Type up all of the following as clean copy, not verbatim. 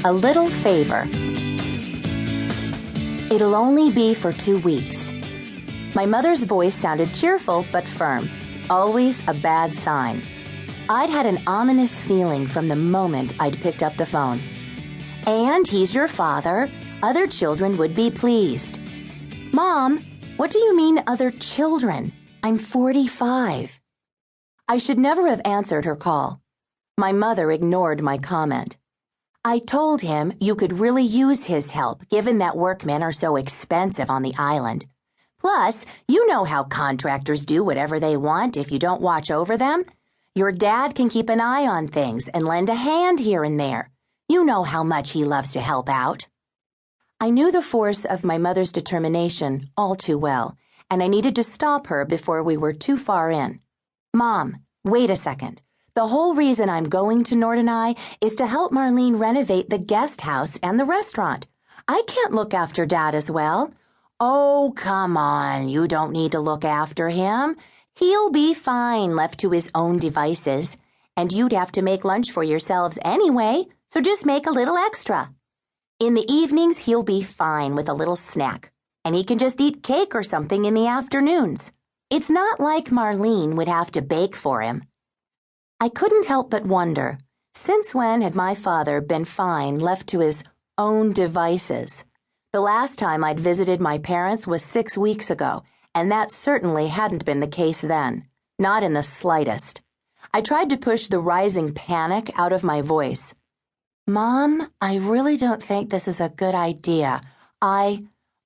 A little favor. It'll only be for 2 weeks. My mother's voice sounded cheerful but firm, always a bad sign. I'd had an ominous feeling from the moment I'd picked up the phone. And he's your father. Other children would be pleased. Mom, what do you mean other children? I'm 45. I should never have answered her call. My mother ignored my comment. I told him you could really use his help given that workmen are so expensive on the island. Plus, you know how contractors do whatever they want if you don't watch over them. Your dad can keep an eye on things and lend a hand here and there. You know how much he loves to help out. I knew the force of my mother's determination all too well, and I needed to stop her before we were too far in. Mom, wait a second. The whole reason I'm going to Norderney is to help Marlene renovate the guest house and the restaurant. I can't look after Dad as well. Oh, come on, you don't need to look after him. He'll be fine left to his own devices. And you'd have to make lunch for yourselves anyway, so just make a little extra. In the evenings, he'll be fine with a little snack, and he can just eat cake or something in the afternoons. It's not like Marlene would have to bake for him. I couldn't help but wonder, since when had my father been fine left to his own devices? The last time I'd visited my parents was 6 weeks ago, and that certainly hadn't been the case then, not in the slightest. I tried to push the rising panic out of my voice. Mom, I really don't think this is a good idea.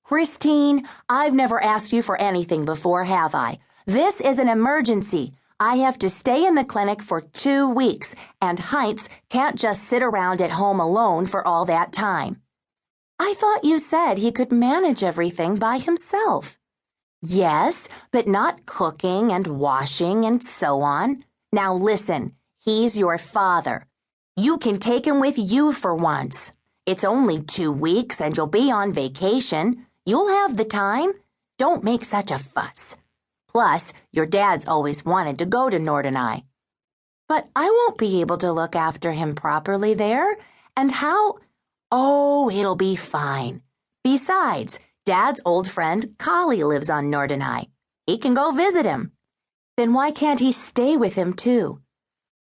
Christine, I've never asked you for anything before, have I? This is an emergency. I have to stay in the clinic for 2 weeks, and Heinz can't just sit around at home alone for all that time. I thought you said he could manage everything by himself. Yes, but not cooking and washing and so on. Now listen, he's your father. You can take him with you for once. It's only 2 weeks and you'll be on vacation. You'll have the time. Don't make such a fuss. Plus, your dad's always wanted to go to Norderney. But I won't be able to look after him properly there. And how? Oh, it'll be fine. Besides, Dad's old friend Collie lives on Norderney. He can go visit him. Then why can't he stay with him too?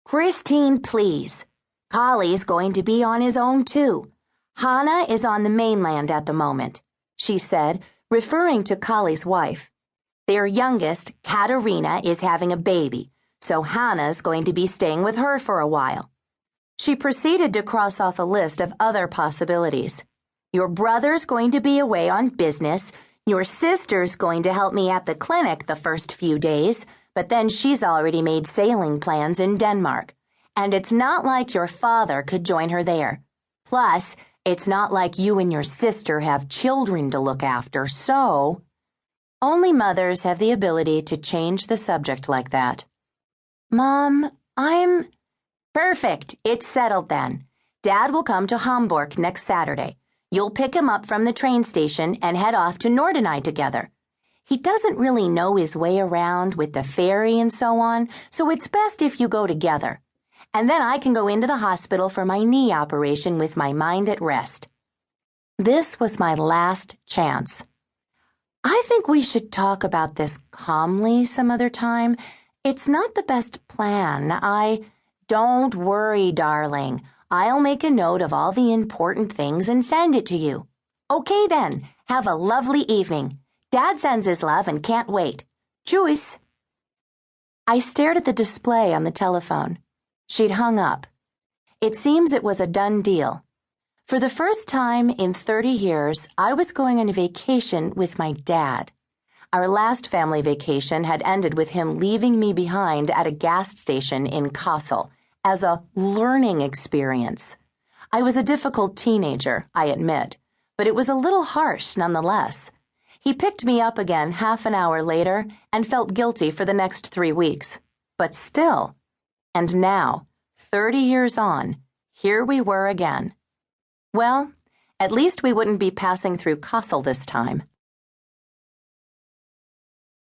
Christine, please. Collie's going to be on his own too. Hannah is on the mainland at the moment, she said, referring to Collie's wife. Their youngest, Katerina, is having a baby, so Hannah's going to be staying with her for a while. She proceeded to cross off a list of other possibilities. Your brother's going to be away on business. Your sister's going to help me at the clinic the first few days, but then she's already made sailing plans in Denmark. And it's not like your father could join her there. Plus, it's not like you and your sister have children to look after, so... Only mothers have the ability to change the subject like that. Mom, Perfect. It's settled then. Dad will come to Hamburg next Saturday. You'll pick him up from the train station and head off to Norderney together. He doesn't really know his way around with the ferry and so on, so it's best if you go together. And then I can go into the hospital for my knee operation with my mind at rest. This was my last chance. I think we should talk about this calmly some other time. It's not the best plan. Don't worry, darling. I'll make a note of all the important things and send it to you. Okay then, have a lovely evening. Dad sends his love and can't wait. Tschüss. I stared at the display on the telephone. She'd hung up. It seems it was a done deal. For the first time in 30 years, I was going on a vacation with my dad. Our last family vacation had ended with him leaving me behind at a gas station in Kassel as a learning experience. I was a difficult teenager, I admit, but it was a little harsh nonetheless. He picked me up again half an hour later and felt guilty for the next 3 weeks. But still. And now, 30 years on, here we were again. Well, at least we wouldn't be passing through Kassel this time.